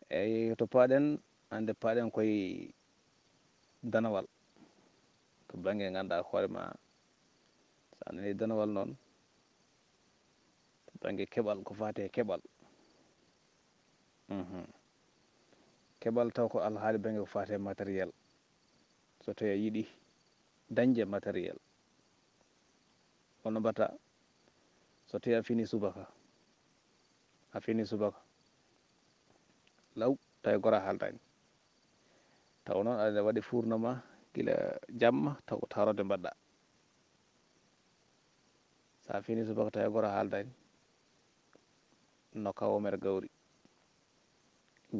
eyyi to paaɗen hande paaɗen koye danawal to banggue ganduɗa hoorema sa nani danawal noon to banggue keeɓal ko fate keeɓal keeɓal taw ko alhaali banggue ko fate matériel so tawi a yiiɗi dañde matériel holno mbatta so tawi a fini subaka law tawi goora haldani taw noon aɗa waɗi furnama gila jamma taw ko tarode mbaɗɗa sa fini subaka tawi goora haldani nokka womere gawri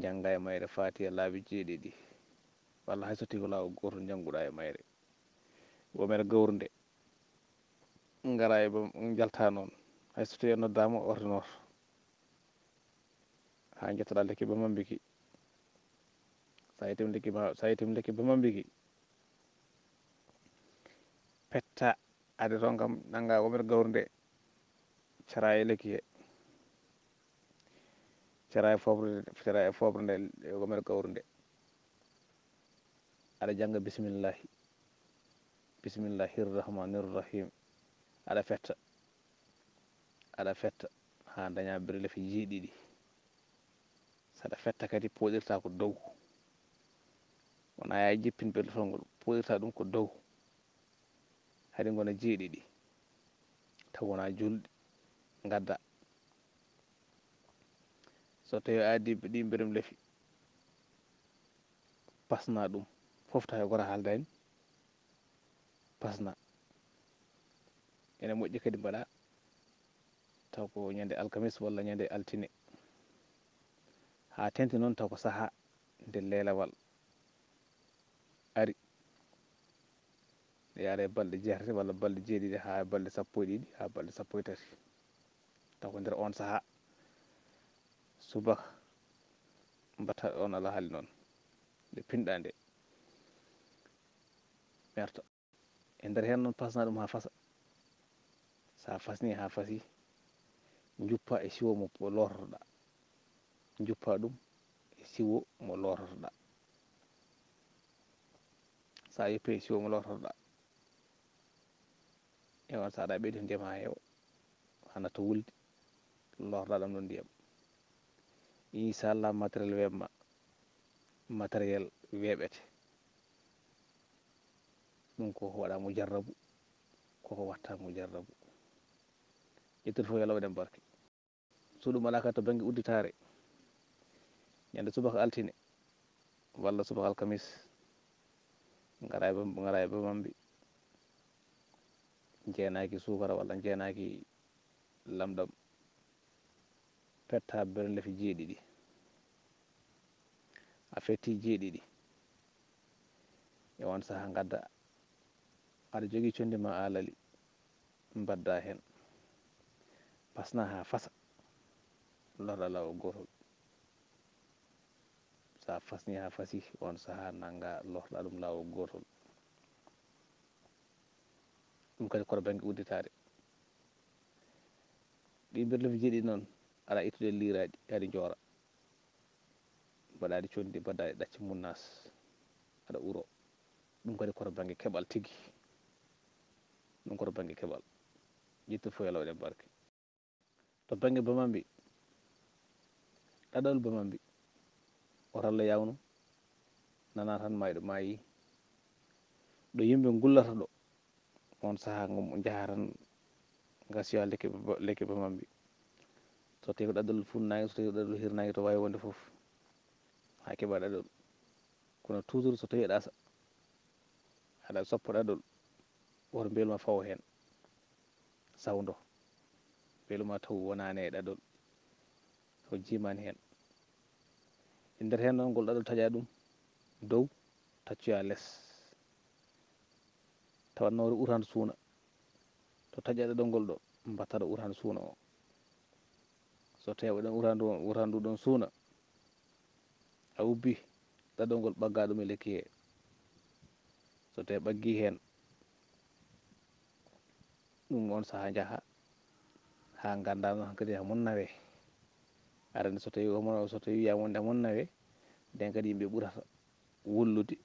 jangga e mayre fatiha laabi 7 walla hayso tawi ko lawol gotol jannguɗa e mayre womere gawru nde gara e jalta noon hayso tawi noddama ordonoto ha jettoɗa lekki bamambiki sa yettima lekki bamambiki petta ade toon kam nagga womere gawru nde cara e lekki he cara e fobre nde womere gawru nde aɗa jangga bismillahirrahmanirrahim aɗa fetta ha daña birlefi jeeɗiɗi saɗa fetta kadi poɗirta ko dow wona ya jippin berlotol ngol poɗirta ɗum ko dow haɗi gona jeeɗiɗi taw wona julɗi gadda so tawi a addi ɗi birlefi pasna ɗum foof tawi goora haldani pasna ene moƴƴi kadi mbaɗa taw ko ñande alkamis walla ñande altine ha tengti noon taw ko saaha nde lelawal ari yaare balɗe jeetati walla balɗe jeeɗiɗi ha balɗe sappo e ɗiɗi ha balɗe sappo e tati taw ko nder on saaha subaka mbatta on alhaali noon nde pinɗa nde merta e nder hen noon pasna ɗum ha fasa sa fasni ha fasi juppa e siwo mo lototoɗa juppa ɗum e siwo mo lototoɗa sa yuppi e siwo mo lototoɗa e on saɗa ɓeydi ndiyam ha heewa hana to wuldi lorɗa ɗam ɗon ndiyam inchallah matériel weeɓete ɗum koko waɗa mujarrabu koko watta mujarrabu ittude fof yo Allah waɗan barke suuɗum ala kadi to banggue udditare ñande subaka altine walla subaka alkamis gara e bamambi jeenaki sukara walla jeenaki lamɗam petta birlefi jeeɗiɗi a fetti jeeɗiɗi e on saaha gadda aɗa jogui condi ma alali mbadda hen pasna ha fasa lorɗa lawol gotol sa fasni ha fasi on saaha nagga lorɗa ɗum lawol gotol ɗum kadi koto banggue udditare ɗi birlefi jeeɗiɗi noon aɗa ittude liraɗi aɗi joora mbaɗaɗi condi mbaddaɗi ɗacce munnas aɗa uro ɗum kadi koto banggue keeɓal tigui ɗum koto banggue keeɓal ƴettu fo yo Allah waɗan barke to banggue bamambi ɗaɗol bamambi oto Allah yawnu nana tan mayɗo maayi ɗo yimɓe gullata ɗo on saaha jaaha tan gasiya lekki bamambi so tawi ko ɗaɗol funnaki so tawi ko ɗaɗol hirnaki to wawi wonde foof ha keeɓa ɗaɗol kono toujours so tawi aɗa soppa ɗaɗol woto mbiyolma fawo hen sawdo mbiyolma taw wonani e ɗaɗol taw jimani hen e nder hen noon ngol ɗaɗol taaƴa ɗum dow taccoya less tawanno urandu suuna to taaƴa ɗaɗol ngol ɗo mbatta ɗo urandu suuna o so tawi a waɗi urandu ɗon suuna a ubbi ɗaɗol ngol ɓagga ɗum e lekki he so tawi ɓaggi hen ɗum on saaha jaaha ha ganda noon hankkadi ha mum nawe arande so tawi omo so tawi wiyama wonde amon nawe nden kadi yimɓe ɓurata wullude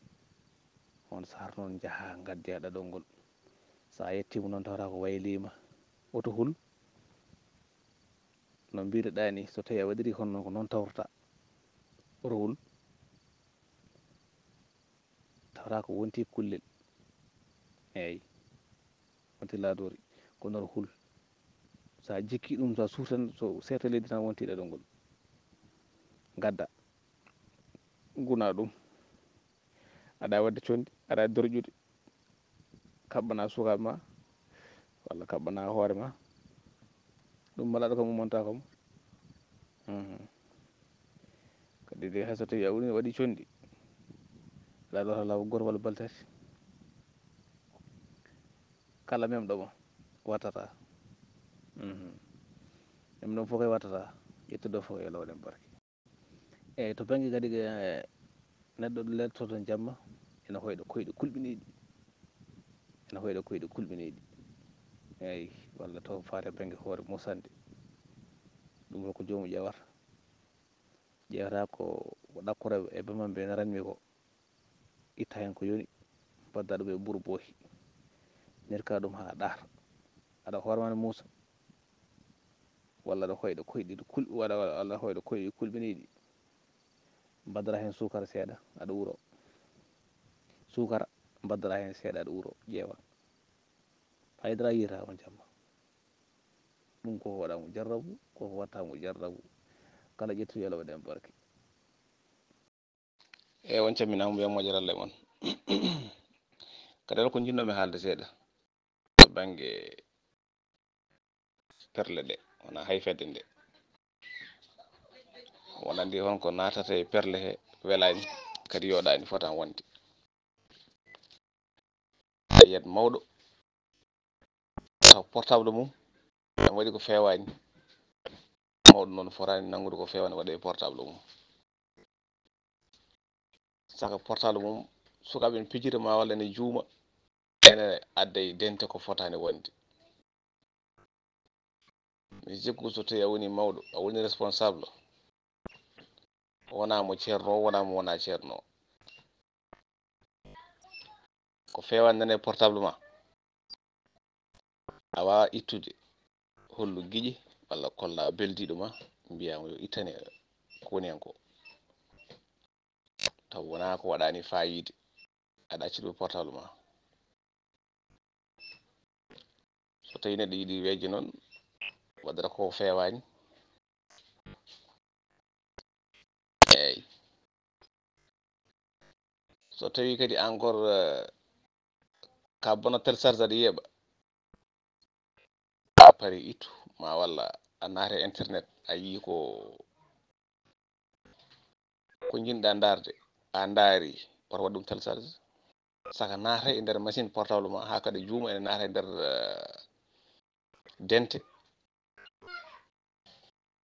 on sar noon jaaha gaddoya ɗaɗol ngol sa yettima noon tawata ko waylima oto hul no mbiruɗa ni so tawi a waɗiri kono ko noon tawrata oto hul tawata ko wonti kullel eyyi wonti laadori kono oto hul sa jikki ɗum sa suutan so seta leydi tan wonti ɗaɗol ngol gadda guna ɗum aɗa wadde condi aɗa dorƴude kaɓɓana sukaɓe ma walla kaɓɓana hoore ma ɗum malaɗo kam ummontako mo kadi de hayso tawi a waɗi condi aɗa lora lawol goto walla baltati kala memɗo ma wattata memɗo fof kay wattata ƴettude fof yo Allah waɗan barke eyyi to banggue kadi neɗɗo ɗo lertoto jamma ene hoyɗo koyɗe kulɓiniɗi ene hoyɗo koyɗe kulɓiniɗi eyyi walla taw fate banggue hoore musande ɗum ɗo ko jomum ƴewata ƴewata ko ɗakkora e bamamɓe no ranmi ko itta hen ko yoni badda ɗum e ɓuuru boki nirka ɗum ha ɗaata aɗa hoorema ne muusa walla aɗa hoyɗo koyɗe walla hoyɗo koyɗe kulɓiniɗi baddata hen sukara seeɗa aɗa uuro sukara baddata hen seeɗa aɗa uuro ƴeewa haydara yiyata on jamma ɗum koko waɗamo jarrabu koko wattamo jarrabu kala ƴettuɗo yo Allah waɗan en barke eyyi on calminama mbiya moƴƴere Allah e moon kadi ko jinnomi haalde seeɗa to banggue perle ɗe wona hayfedde nde won andi honko natata e perle he welani kadi yoɗani fotani wonde yiyat mawɗo taw portable mum ene waɗi ko fewani mawɗo noon fotani nangude ko fewani waɗe e portable mum saka portable mum sukaɓe ne pijira ma walla ne juuma ene adda e dente ko fotani wonde mi sikku so tawi a woni mawɗo a woni responsable wona mo ceerno wona mo wona ceerno ko fewani nane portable ma a wawa ittude hollu guiƴi walla kolla beldiɗo ma mbiyamo yo ittane ko woni hen ko taw wona ko waɗani fayide aɗa acci ɗum portable ma so tawi neɗɗo yiiɗi wejje noon waddata ko fewani eyyi so tawi kadi encore ka bona télécharge aɗa yeeɓa a paari ittu ma walla a naata e internet a yi ko jinɗa darde a daari oto waɗ ɗum télécharge saka naata e nder machine portable ma ha kadi juuma ene naata e nder dente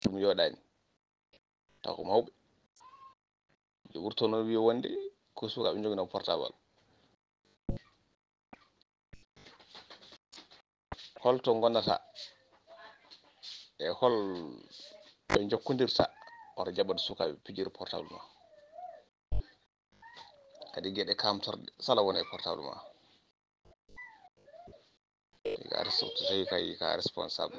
ɗum yoɗani taw ko mawɓe ɓe ɓurto noon wiya wonde ko sukaɓe joguino portable holto gonnata e hol ɓe jokkodirta oto jaɓat sukaɓe pijira portable ma kadi gueɗe kamtorɗe sala wona e portable ma so tawi kay ka responsable